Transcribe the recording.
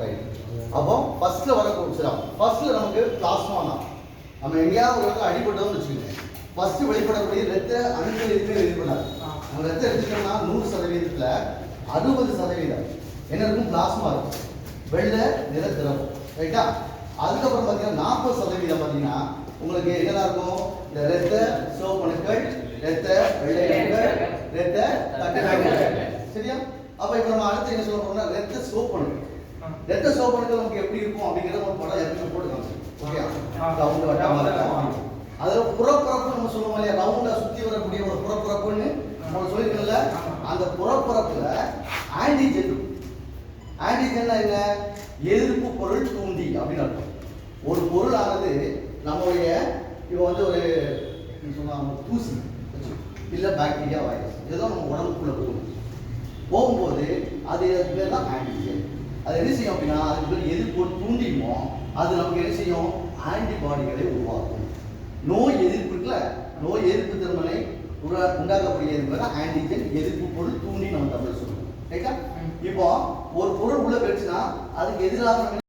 Right. அப்போ ஃபர்ஸ்ட்ல வரக்கூடிய ஃபர்ஸ்ட்ல நமக்கு பிளாஸ்மா தான். நம்ம எங்கேயாவது ஒரு இடத்துல அடிபட்டோம்னு வச்சுக்கோங்க, ஃபர்ஸ்ட் வெளிப்படக்கூடிய ரத்த அணுக்கள் எதுவுமே வெளிப்படாது. நம்ம ரத்தம் எடுத்துட்டோம்னா 100%ல 60% என்ன இருக்கும்? பிளாஸ்மா இருக்கும், வெள்ளை நிற திரவம். ரைட்டா? அதுக்கப்புறம் பார்த்தீங்கன்னா 40% பார்த்தீங்கன்னா உங்களுக்கு என்னதான் இருக்கும்? இந்த ரத்த சிவப்பணுக்கள், ரத்த வெள்ளை அணுக்கள், ரத்த தட்டுகள். சரியா? அப்ப இப்ப நம்ம அடுத்து என்ன சொல்ல போறோம்னா ரத்த சிவப்பணுக்கள். ரத்த சிவப்பணுக்கள் நமக்கு எப்படி இருக்கும் அப்படிங்கறத ஒரு படம் ஏற்கனவே போட்டுருக்காங்க. ஓகே, ரவுண்ட் வட்டமா இருக்கும். அதுல புறப்பரப்பு நம்ம சொல்லுவோம் இல்லையா, ரவுண்டா சுத்தி வரக்கூடிய ஒரு புறப்பரப்புன்னு நம்ம சொல்லிருக்கோம்ல. அந்த புறப்பரப்புல ஆன்டிஜென் இருக்கும். ஆன்டிஜென்னா என்ன? எதிர்ப்பு பொருள் தூண்டி அப்படின்னு அர்த்தம். ஒரு பொருளானது நம்மளுடைய இப்போ வந்து ஒரு சொன்னாங்க தூசி இல்ல பாக்டீரியா வைரஸ் ஏதோ நம்ம உடம்புக்குள்ள போகும்போது அது பேர் தான் ஆன்டிஜென். அது என்ன செய்யும் அப்படின்னா அதுக்கு பேர் எதிர்ப்பு தூண்டிமோ அது நமக்கு என்ன செய்யும்? ஆன்டிபாடிகளை உருவாக்கும். நோய் எதிர்ப்பு இருக்குல்ல, நோய் எதிர்ப்பு திறனை உண்டாக்கக்கூடிய ஆன்டிஜென், எதிர்ப்பு பொருள் தூண்டி நம்ம தமிழ் சொல்லுவோம். ரைட்டா? இப்போ ஒரு பொருள் உள்ள போயிடுச்சுன்னா அதுக்கு எதிராக